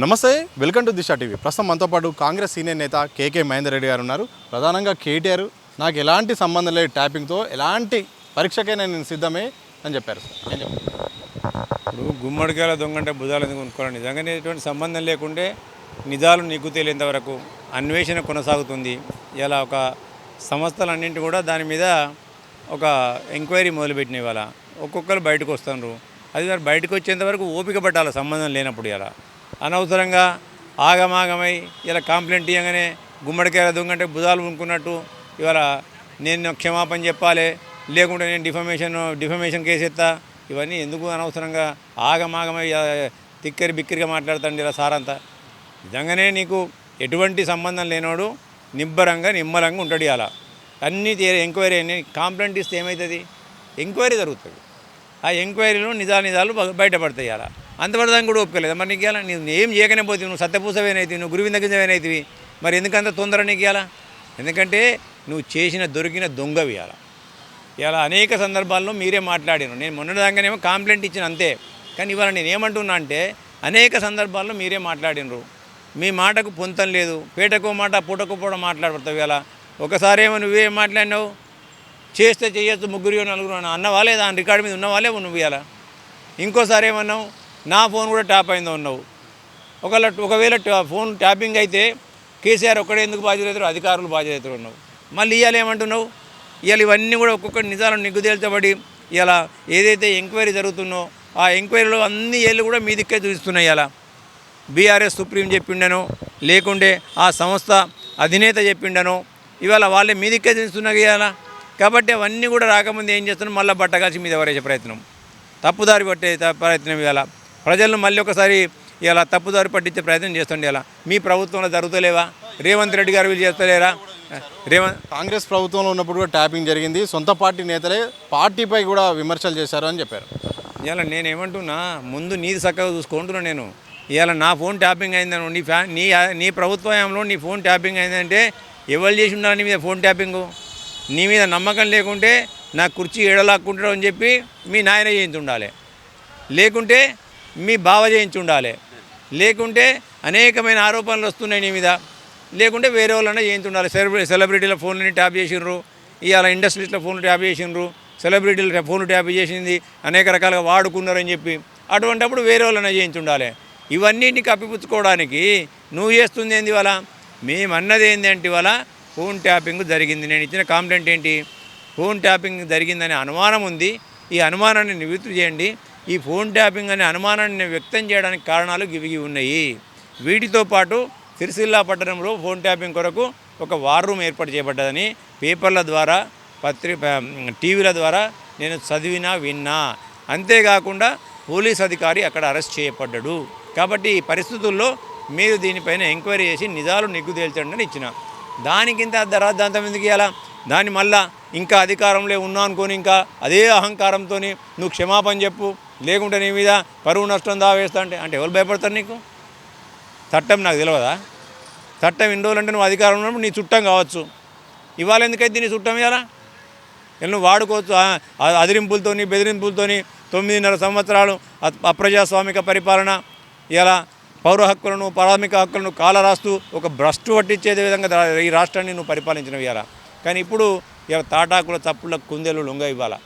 నమస్తే, welcome to Disha TV. ప్రస్తుతం మనతో పాటు కాంగ్రెస్ సీనియర్ నేత కేకే మహేందర్ రెడ్డి గారు ఉన్నారు. ప్రధానంగా కేటీఆర్ నాకు ఎలాంటి సంబంధం లేదు ట్యాపింగ్తో, ఎలాంటి పరీక్షకైనా నేను సిద్ధమే అని చెప్పారు. ఏం చెప్పారు? ఇప్పుడు గుమ్మడికాయల దొంగంటే భుజాలు ఎందుకు కొనుక్కోవాలి? నిజంగానే ఎటువంటి సంబంధం లేకుంటే నిజాలు నీకు తేలేంత వరకు అన్వేషణ కొనసాగుతుంది. ఇలా ఒక సంస్థలన్నింటి కూడా దాని మీద ఒక ఎంక్వైరీ మొదలుపెట్టిన ఇవాళ ఒక్కొక్కరు బయటకు వస్తున్నారు. అది వారు బయటకు వచ్చేంత వరకు ఓపిక పట్టాలి. సంబంధం లేనప్పుడు ఇలా అనవసరంగా ఆగమాగమై ఇలా కంప్లైంట్ ఇవ్వగానే గుమ్మడికాయల దొంగంటే భుజాలు కొనుక్కున్నట్టు ఇవాళ నేను క్షమాపణ చెప్పాలి, లేకుంటే నేను డిఫమేషన్ కేసు ఎత్తా. ఇవన్నీ ఎందుకు అనవసరంగా ఆగమాగమై తిక్కరి బిక్కిరిగా మాట్లాడుతాండి ఇలా సారంతా. నిజంగానే నీకు ఎటువంటి సంబంధం లేనోడు నిమ్మలంగా ఉంటాడు. అలా అన్నీ ఎంక్వైరీ అన్నీ కంప్లైంట్ ఇస్తే ఏమవుతుంది? ఎంక్వైరీ జరుగుతుంది. ఆ ఎంక్వైరీలో నిజాలు బయటపడతాయి. అలా అంతవరదాన్ని కూడా ఒప్పుకోలేదు. మరి నీకు ఇవ్వాలా? నువ్వు ఏం చేయకనే పోతుంది, నువ్వు సత్యపూసవేనైతే, నువ్వు గురువిందగింజవేనైతివి. మరి ఎందుకంత తొందర నీకు ఇవ్వాలా? ఎందుకంటే నువ్వు దొరికిన దొంగవి. ఇలా అనేక సందర్భాల్లో మీరే మాట్లాడాను. నేను మొన్నదాకానేమో కంప్లైంట్ ఇచ్చిన అంతే. కానీ ఇవాళ నేను ఏమంటున్నా అంటే అనేక సందర్భాల్లో మీరే మాట్లాడినరు. మీ మాటకు పొంతం లేదు. పేటకో మాట పూటకో పూట మాట్లాడబడతావు. ఇలా ఒకసారేమో నువ్వేం మాట్లాడినావు, చేస్తే చేయొచ్చు, ముగ్గురు నలుగురు అన్నవా లేదా? ఆ రికార్డు మీద ఉన్నవాళ్ళే నువ్వు. ఇలా ఇంకోసారి ఏమన్నావు, నా ఫోన్ కూడా ట్యాప్ అయిందో ఉన్నావు. ఒకవేళ ఫోన్ ట్యాపింగ్ అయితే కేసీఆర్ ఒక్కడే ఎందుకు బాధ్యత, అధికారులు బాధ్యత ఉన్నావు. మళ్ళీ ఇవాళ ఏమంటున్నావు? ఇవాళ ఇవన్నీ కూడా ఒక్కొక్కటి నిజాలను నిగ్గుదేల్చబడి ఇలా ఏదైతే ఎంక్వైరీ జరుగుతుందో ఆ ఎంక్వైరీలో అన్ని ఏళ్ళు కూడా మీ దిక్కే చూపిస్తున్నాయి. ఇలా బీఆర్ఎస్ సుప్రీం చెప్పిండనో, లేకుంటే ఆ సంస్థ అధినేత చెప్పిండనో, ఇవాళ వాళ్ళే మీ దిక్కే చూస్తున్నారు ఇవాళ. కాబట్టి అవన్నీ కూడా రాకముందు ఏం చేస్తున్నాం, మళ్ళీ బట్టగాల్చి మీద ఎవరేసే ప్రయత్నం, తప్పుదారి పట్టే ప్రయత్నం. ఇవాళ ప్రజలను మళ్ళీ ఒకసారి ఇలా తప్పుదారి పట్టించే ప్రయత్నం చేస్తుండే. ఇలా మీ ప్రభుత్వంలో జరుగుతలేవా? రేవంత్ రెడ్డి గారు వీళ్ళు చేస్తలేరా? కాంగ్రెస్ ప్రభుత్వంలో ఉన్నప్పుడు కూడా ట్యాపింగ్ జరిగింది. సొంత పార్టీ నేతలే పార్టీపై కూడా విమర్శలు చేశారు అని చెప్పారు. ఇలా నేనేమంటున్నా, ముందు నీది చక్కగా చూసుకుంటున్నా. నేను ఇవాళ నా ఫోన్ ట్యాపింగ్ అయిందను, నీ ప్రభుత్వంలో నీ ఫోన్ ట్యాపింగ్ అయిందంటే ఎవరు చేసి ఉండాలి నీ మీద ఫోన్ ట్యాపింగు? నీ మీద నమ్మకం లేకుంటే నా కుర్చీ ఏడలాక్కుంటాడు అని చెప్పి మీ నాయన చేయించి ఉండాలి, లేకుంటే మీ బావ చేయించి ఉండాలి, లేకుంటే అనేకమైన ఆరోపణలు వస్తున్నాయి నీ మీద, లేకుంటే వేరే వాళ్ళన్నా చేయించి ఉండాలి. సెలబ్రిటీల ఫోన్లని ట్యాప్ చేసినారు, ఇవాళ ఇండస్ట్రీస్లో ఫోన్లు ట్యాప్ చేసినారు, సెలబ్రిటీల ఫోన్లు ట్యాప్ చేసింది అనేక రకాలుగా వాడుకున్నారని చెప్పి అటువంటిప్పుడు వేరే వాళ్ళన్నా చేయించి ఉండాలి. ఇవన్నీ కప్పిపుచ్చుకోవడానికి నువ్వు చేస్తుంది ఏంది? ఇవాళ మేమన్నది ఏంది అంటే ఇవాళ ఫోన్ ట్యాపింగ్ జరిగింది. నేను ఇచ్చిన కంప్లైంట్ ఏంటి? ఫోన్ ట్యాపింగ్ జరిగిందనే అనుమానం ఉంది. ఈ అనుమానాన్ని నివృత్తి చేయండి. ఈ ఫోన్ ట్యాపింగ్ అనే అనుమానాన్ని వ్యక్తం చేయడానికి కారణాలు ఇవి ఉన్నాయి. వీటితో పాటు సిరిసిల్ల పట్టణంలో ఫోన్ ట్యాపింగ్ కొరకు ఒక వార్ రూమ్ ఏర్పాటు చేయబడ్డదని పేపర్ల ద్వారా టీవీల ద్వారా నేను విన్నా. అంతేకాకుండా పోలీస్ అధికారి అక్కడ అరెస్ట్ చేయబడ్డాడు. కాబట్టి ఈ పరిస్థితుల్లో మీరు దీనిపైన ఎంక్వైరీ చేసి నిజాలు నిగ్గుదేల్చండి అని ఇచ్చిన. దానికింత అర్ధరాద్ధాంతం ఎందుకు ఇవ్వాలా? దాన్ని మళ్ళా ఇంకా అధికారంలో ఉన్నా అనుకొని ఇంకా అదే అహంకారంతో నువ్వు క్షమాపణ చెప్పు, లేకుంటే నీ మీద పరువు నష్టం దావేస్తా అంటే ఎవరు భయపడతారు నీకు? చట్టం నాకు తెలియదా? చట్టం ఎన్ని రోజులు అంటే నువ్వు అధికారం ఉన్నప్పుడు నీ చుట్టం కావచ్చు. ఇవాళ ఎందుకైతే నీ చుట్టం ఇవ్వాలా? నువ్వు వాడుకోవచ్చు. అదిరింపులతో బెదిరింపులతో 9.5 సంవత్సరాలు అప్రజాస్వామిక పరిపాలన, ఇలా పౌర హక్కులను ప్రాథమిక హక్కులను కాలరాస్తూ ఒక భ్రష్టు పట్టించేదే విధంగా ఈ రాష్ట్రాన్ని నువ్వు పరిపాలించినవి ఇవ్వాలా. కానీ ఇప్పుడు ఇలా తాటాకుల చప్పుల కుందేలు లొంగ ఇవ్వాలా.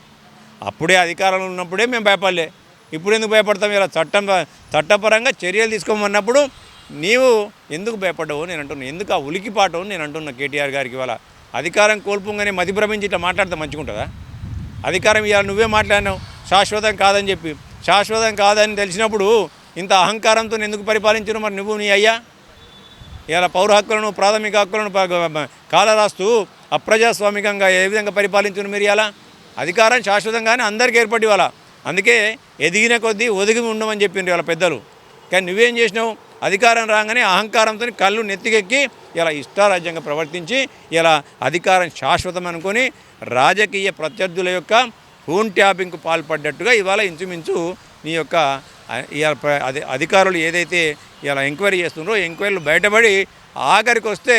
అప్పుడే అధికారంలో ఉన్నప్పుడే మేము భయపడలే, ఇప్పుడు ఎందుకు భయపడతాం? ఇలా చట్టపరంగా చర్యలు తీసుకోమన్నప్పుడు నీవు ఎందుకు భయపడ్డావు నేను అంటున్నా. ఎందుకు ఆ ఉలికిపాటవు నేను అంటున్నా కేటీఆర్ గారికి. ఇవాళ అధికారం కోల్పోగానే మతి భ్రమించి ఇట్లా మాట్లాడితే మంచిగా ఉంటుందా? అధికారం ఇవాళ నువ్వే మాట్లాడినావు శాశ్వతం కాదని చెప్పి. శాశ్వతం కాదని తెలిసినప్పుడు ఇంత అహంకారంతో ఎందుకు పరిపాలించను? మరి నువ్వు నీ అయ్యా ఇలా పౌర హక్కులను ప్రాథమిక హక్కులను కాలరాస్తూ అప్రజాస్వామికంగా ఏ విధంగా పరిపాలించను మీరు? ఇలా అధికారం శాశ్వతంగానే అందరికీ ఏర్పడి ఇవాళ. అందుకే ఎదిగిన కొద్దీ ఒదిగి ఉండమని చెప్పిండ్రు వాళ్ళ పెద్దలు. కానీ నువ్వేం చేసినావు? అధికారం రాగానే అహంకారంతో కళ్ళు నెత్తికెక్కి ఇలా ఇష్టారాజ్యంగా ప్రవర్తించి ఇలా అధికారం శాశ్వతం అనుకొని రాజకీయ ప్రత్యర్థుల యొక్క ఫోన్ ట్యాపింగ్కు పాల్పడ్డట్టుగా ఇవాళ ఇంచుమించు నీ యొక్క అధికారులు ఏదైతే ఇలా ఎంక్వైరీ చేస్తున్నారో ఎంక్వైరీలు బయటపడి ఆఖరికి వస్తే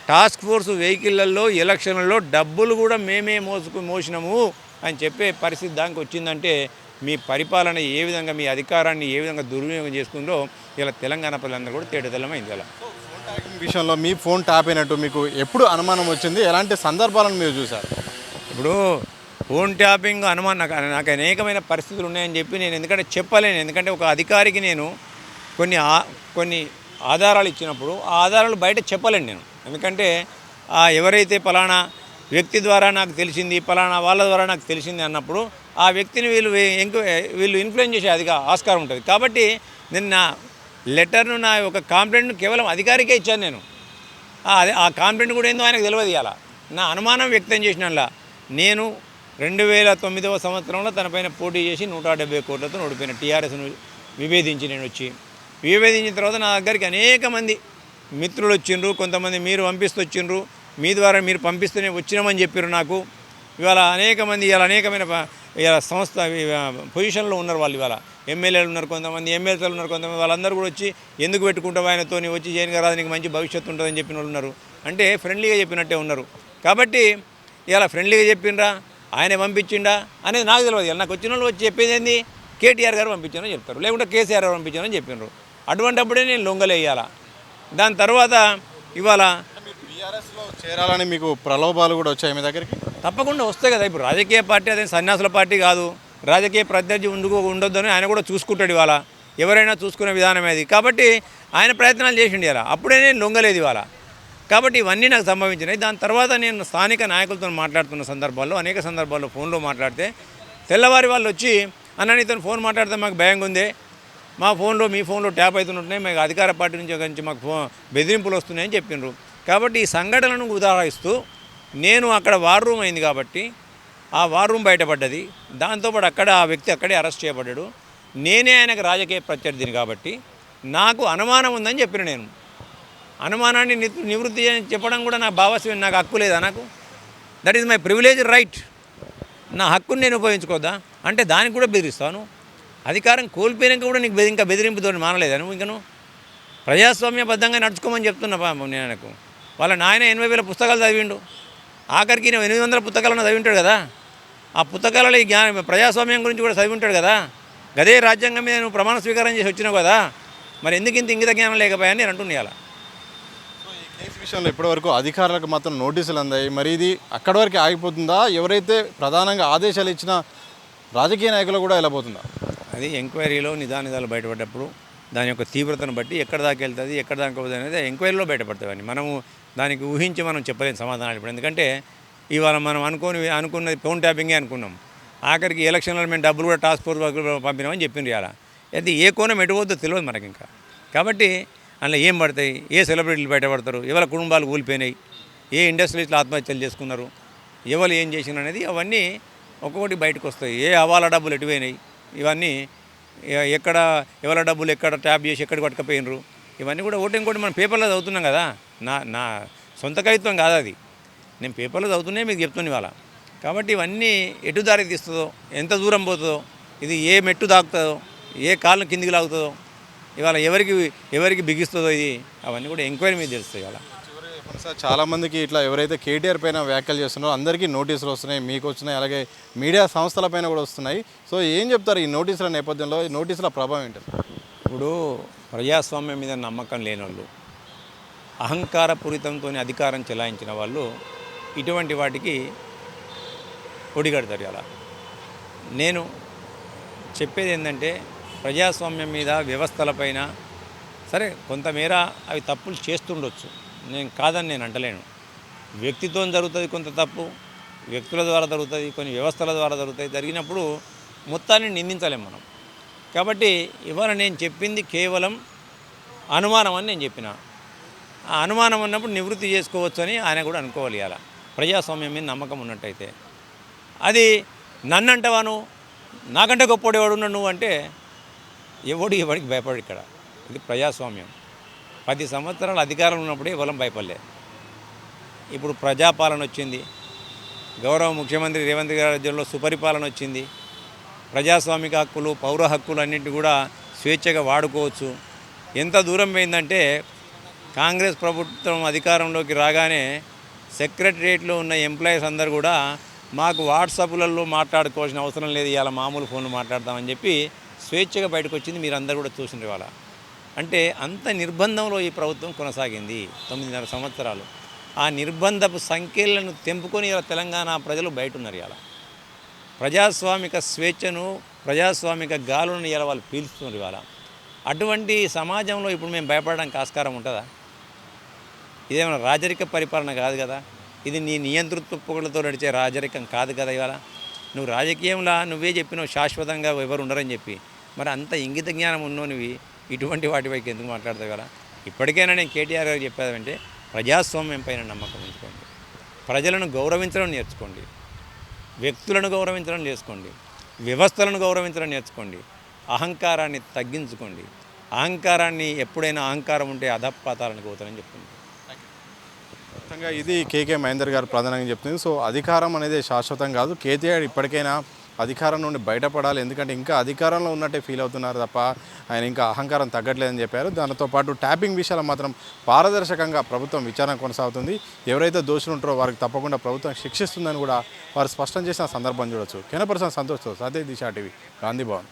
టాస్క్ ఫోర్స్ వెహికళ్ళల్లో ఎలక్షన్లలో డబ్బులు కూడా మేమే మోసినాము అని చెప్పే పరిస్థితి దానికి వచ్చిందంటే మీ పరిపాలన ఏ విధంగా మీ అధికారాన్ని ఏ విధంగా దుర్వినియోగం చేసుకుందో ఇలా తెలంగాణ ప్రజలందరూ కూడా తేటతెల్లమైంది ఇలా. ట్యాపింగ్ విషయంలో మీ ఫోన్ ట్యాప్ అయినట్టు మీకు ఎప్పుడు అనుమానం వచ్చింది, ఎలాంటి సందర్భాలను మీరు చూసారు? ఇప్పుడు ఫోన్ ట్యాపింగ్ అనుమానం నాకు అనేకమైన పరిస్థితులు ఉన్నాయని చెప్పి నేను ఎందుకంటే చెప్పలేను. ఎందుకంటే ఒక అధికారికి నేను కొన్ని ఆధారాలు ఇచ్చినప్పుడు ఆ ఆధారాలు బయట చెప్పలేను నేను. ఎందుకంటే ఎవరైతే పలానా వ్యక్తి ద్వారా నాకు తెలిసింది, పలానా వాళ్ళ ద్వారా నాకు తెలిసింది అన్నప్పుడు ఆ వ్యక్తిని వీళ్ళు ఇన్ఫ్లుయెన్స్ చేసే ఆస్కారం ఉంటుంది. కాబట్టి నేను నా లెటర్ను, నా యొక్క కంప్లైంట్ను కేవలం అధికారికే ఇచ్చాను నేను. ఆ కంప్లైంట్ కూడా ఏందో ఆయనకు తెలియదు. ఇవాళ నా అనుమానం వ్యక్తం చేసినలా నేను 2009వ సంవత్సరంలో తనపైన పోటీ చేసి 170 కోట్లతో ఓడిపోయిన టీఆర్ఎస్ను విభేదించి నేను విభేదించిన తర్వాత నా దగ్గరికి అనేక మంది మిత్రులు వచ్చిండ్రు, కొంతమంది మీరు పంపిస్తూ మీ ద్వారా మీరు పంపిస్తూనే వచ్చినామని చెప్పారు నాకు. ఇవాళ అనేకమైన సంస్థ పొజిషన్లో ఉన్నారు వాళ్ళు. ఇవాళ ఎమ్మెల్యేలు ఉన్నారు, కొంతమంది ఎమ్మెల్యేలు ఉన్నారు, కొంతమంది వాళ్ళందరూ కూడా వచ్చి ఎందుకు పెట్టుకుంటావు ఆయనతో, వచ్చి జైన్ గారు నీకు మంచి భవిష్యత్తు ఉంటుందని చెప్పిన వాళ్ళు ఉన్నారు. అంటే ఫ్రెండ్లీగా చెప్పినట్టే ఉన్నారు. కాబట్టి ఇలా ఫ్రెండ్లీగా చెప్పిండ్రా, ఆయన పంపించిండా అనేది నాకు తెలియదు. నాకు వచ్చిన వాళ్ళు వచ్చి చెప్పేది ఏంది, కేటీఆర్ గారు పంపించానని చెప్తారు, లేకుంటే కేసీఆర్ గారు పంపించానని చెప్పినారు. అటువంటిప్పుడే నేను లొంగలేయాల. దాని తర్వాత ఇవాళ టీఆర్ఎస్లో చేరాలని మీకు ప్రలోభాలు కూడా వచ్చాయి మీ దగ్గరికి? తప్పకుండా వస్తాయి కదా. ఇప్పుడు రాజకీయ పార్టీ అదే సన్యాసుల పార్టీ కాదు, రాజకీయ ప్రత్యర్థి ఉండొద్దని ఆయన కూడా చూసుకుంటాడు. ఇవాళ ఎవరైనా చూసుకునే విధానం అది. కాబట్టి ఆయన ప్రయత్నాలు చేసిండు ఇవాళ, అప్పుడే నేను లొంగలేదు ఇవాళ. కాబట్టి ఇవన్నీ నాకు సంభవించినాయి. దాని తర్వాత నేను స్థానిక నాయకులతో మాట్లాడుతున్న సందర్భాల్లో, అనేక సందర్భాల్లో ఫోన్లో మాట్లాడితే తెల్లవారి వాళ్ళు వచ్చి అన్న నీతో ఫోన్ మాట్లాడితే మాకు భయంగా ఉంది, మీ ఫోన్లో ట్యాప్ అవుతున్నట్టున్నాయి, మాకు అధికార పార్టీ నుంచి మాకు బెదిరింపులు వస్తున్నాయని చెప్పిండ్రు. కాబట్టి ఈ సంఘటనలను ఉదాహరిస్తూ నేను అక్కడ వార్ రూమ్ అయింది కాబట్టి ఆ వార్ రూమ్ బయటపడ్డది. దాంతోపాటు ఆ వ్యక్తి అక్కడే అరెస్ట్ చేయబడ్డాడు. నేనే ఆయనకు రాజకీయ ప్రత్యర్థిని కాబట్టి నాకు అనుమానం ఉందని చెప్పిన నేను. అనుమానాన్ని నివృత్తి చెప్పడం కూడా నా భావస్వం, నాకు హక్కు లేదా? నాకు that is my privilege right. నా హక్కుని నేను ఉపయోగించుకోద్దా అంటే దానికి కూడా బెదిరిస్తాను. అధికారం కోల్పోయినాక కూడా నీకు ఇంకా బెదిరింపుతో మానలేదా నువ్వు? ప్రజాస్వామ్యబద్ధంగా నడుచుకోమని చెప్తున్నా నేను ఆయనకు. వాళ్ళ నాయన 80,000 పుస్తకాలు చదివిండు, ఆఖరికి 800 పుస్తకాలను చదివింటాడు కదా. ఆ పుస్తకాలలో ఈ ప్రజాస్వామ్యం గురించి కూడా చదివి ఉంటాడు కదా. గదే రాజ్యాంగం మీద నువ్వు ప్రమాణ స్వీకారం చేసి వచ్చినావు కదా, మరి ఎందుకు ఇంత ఇంగిత జ్ఞానం లేకపోయాని నేను అంటున్నా. ఇలా ఈ కేసు విషయంలో ఇప్పటివరకు అధికారులకు మాత్రం నోటీసులు అందాయి. మరి ఇది అక్కడి వరకు ఆగిపోతుందా? ఎవరైతే ప్రధానంగా ఆదేశాలు ఇచ్చిన రాజకీయ నాయకులు కూడా వెళ్ళబోతుందా? అది ఎంక్వైరీలో నిదానిదాలు బయటపడ్డప్పుడు దాని యొక్క తీవ్రతను బట్టి ఎక్కడ దాకా వెళ్తుంది, ఎక్కడ దాకా పోతుంది అనేది ఎంక్వైరీలో బయటపడతాయని మనము దానికి ఊహించి మనం చెప్పలేని సమాధానాలు ఇప్పుడు. ఎందుకంటే ఇవాళ మనం అనుకున్నది ఫోన్ ట్యాపింగే అనుకున్నాం. ఆఖరికి ఎలక్షన్లో మేము డబ్బులు కూడా టాస్క్ ఫోర్స్ పంపినామని చెప్పింది. ఇలా అయితే ఏ కోణం ఎటుపోద్దో తెలియదు మనకి ఇంకా. కాబట్టి అందులో ఏం పడతాయి, ఏ సెలబ్రిటీలు బయటపడతారు, ఎవరి కుటుంబాలు కూలిపోయినాయి, ఏ ఇండస్ట్రీస్లో ఆత్మహత్యలు చేసుకున్నారు, ఎవరు ఏం చేసినారు అనేది అవన్నీ ఒక్కొక్కటి బయటకు వస్తాయి. ఏ హవాలా డబ్బులు ఎటుపోయినాయి, ఇవన్నీ ఎక్కడ ఎవరి డబ్బులు ఎక్కడ ట్యాప్ చేసి ఎక్కడికి పట్టుకపోయినరు, ఇవన్నీ కూడా ఇంకోటి మనం పేపర్లో చదువుతున్నాం కదా. నా సొంత కవిత్వం కాదు అది, నేను పేపర్లో చదువుతున్నాయి మీకు చెప్తున్నాను ఇవాళ. కాబట్టి ఇవన్నీ ఎటు దారి తీస్తుందో, ఎంత దూరం పోతుందో, ఇది ఏ మెట్టు దాకుతుందో, ఏ కాళ్ళను కిందికి లాగుతుందో, ఇవాళ ఎవరికి బిగిస్తుందో, ఇది అవన్నీ కూడా ఎంక్వైరీ మీద తెలుస్తాయి. ఇవాళ సార్ చాలామందికి ఇట్లా ఎవరైతే కేటీఆర్ పైన వ్యాఖ్యలు చేస్తున్నారో అందరికీ నోటీసులు వస్తున్నాయి, మీకు వచ్చినాయి, అలాగే మీడియా సంస్థల పైన కూడా వస్తున్నాయి. సో ఏం చెప్తారు ఈ నోటీసుల నేపథ్యంలో? ఈ నోటీసుల ప్రభావం ఏంటి? ఇప్పుడు ప్రజాస్వామ్యం మీద నమ్మకం లేని వాళ్ళు, అహంకారపూరితంతో అధికారం చెలాయించిన వాళ్ళు ఇటువంటి వాటికి ఒడిగడతారు. అలా నేను చెప్పేది ఏంటంటే ప్రజాస్వామ్యం మీద వ్యవస్థలపైన సరే కొంతమేర అవి తప్పులు చేస్తుండొచ్చు, నేను కాదని నేను అంటలేను. వ్యక్తితో జరుగుతుంది కొంత తప్పు, వ్యక్తుల ద్వారా జరుగుతుంది, కొన్ని వ్యవస్థల ద్వారా జరుగుతాయి. జరిగినప్పుడు మొత్తాన్ని నిందించలేము మనం. కాబట్టి ఇవాళ నేను చెప్పింది కేవలం అనుమానం అని నేను చెప్పిన. ఆ అనుమానం ఉన్నప్పుడు నివృత్తి చేసుకోవచ్చు అని ఆయన కూడా అనుకోవాలి. అలా ప్రజాస్వామ్యం మీద నమ్మకం ఉన్నట్టయితే అది నన్ను అంటవాను, నాకంటే గొప్పవాడు నువ్వు అంటే ఎవడికి భయపడు. ఇక్కడ ఇది ప్రజాస్వామ్యం. 10 సంవత్సరాలు అధికారం ఉన్నప్పుడే ఎవరం భయపడలే. ఇప్పుడు ప్రజాపాలన వచ్చింది, గౌరవ ముఖ్యమంత్రి రేవంత్ గారి రాజ్యంలో సుపరిపాలన వచ్చింది, ప్రజాస్వామిక హక్కులు పౌర హక్కులు అన్నింటినీ కూడా స్వేచ్ఛగా వాడుకోవచ్చు. ఎంత దూరం పోయిందంటే కాంగ్రెస్ ప్రభుత్వం అధికారంలోకి రాగానే సెక్రటరియట్లో ఉన్న ఎంప్లాయీస్ అందరూ కూడా మాకు వాట్సాప్లలో మాట్లాడుకోవాల్సిన అవసరం లేదు, ఇవాళ మామూలు ఫోన్లు మాట్లాడదామని చెప్పి స్వేచ్ఛగా బయటకు వచ్చింది. మీరు అందరూ కూడా చూసిండ్రు ఇవాళ. అంటే అంత నిర్బంధంలో ఈ ప్రభుత్వం కొనసాగింది 9.5 సంవత్సరాలు. ఆ నిర్బంధపు సంఖ్యలను తెంపుకొని ఇలా తెలంగాణ ప్రజలు బయట ఉన్నారు. ఇలా ప్రజాస్వామిక స్వేచ్ఛను, ప్రజాస్వామిక గాలులను ఇలా వాళ్ళు పీల్చుతున్నారు. ఇవాళ అటువంటి సమాజంలో ఇప్పుడు మేము భయపడడానికి ఆస్కారం ఉంటుందా? ఇదేమైనా రాజరిక పరిపాలన కాదు కదా, ఇది నీ నియంతృత్వలతో నడిచే రాజరికం కాదు కదా. ఇవాళ నువ్వు రాజకీయంలో నువ్వే చెప్పినావు శాశ్వతంగా ఎవరు ఉండరని చెప్పి, మరి అంత ఇంగిత జ్ఞానం ఉన్నోనివి ఇటువంటి వాటిపైకి ఎందుకు మాట్లాడతావు కదా? ఇప్పటికైనా నేను కేటీఆర్ గారు చెప్పేదంటే ప్రజాస్వామ్యం పైన నమ్మకం ఉంచుకోండి, ప్రజలను గౌరవించడం నేర్చుకోండి, వ్యక్తులను గౌరవించడం నేర్చుకోండి, వ్యవస్థలను గౌరవించడం నేర్చుకోండి, అహంకారాన్ని తగ్గించుకోండి. అహంకారాన్ని ఎప్పుడైనా అహంకారం ఉంటే అధపాతాలను పోతానని చెప్తుంది. మొత్తంగా ఇది కేకే మహేందర్ గారు ప్రధానంగా చెప్తుంది. సో అధికారం అనేది శాశ్వతం కాదు. కేటీఆర్ ఇప్పటికైనా అధికారం నుండి బయటపడాలి, ఎందుకంటే ఇంకా అధికారంలో ఉన్నట్టే ఫీల్ అవుతున్నారు తప్ప ఆయన ఇంకా అహంకారం తగ్గట్లేదని చెప్పారు. దానితో పాటు ట్యాపింగ్ విషయాలు మాత్రం పారదర్శకంగా ప్రభుత్వం విచారణ కొనసాగుతుంది. ఎవరైతే దోషులు ఉంటారో వారికి తప్పకుండా ప్రభుత్వం శిక్షిస్తుందని కూడా వారు స్పష్టం చేసిన సందర్భం చూడొచ్చు. కెనపర్సన్ సంతోష్తో సత్య దిశ టీవీ, గాంధీ భవన్.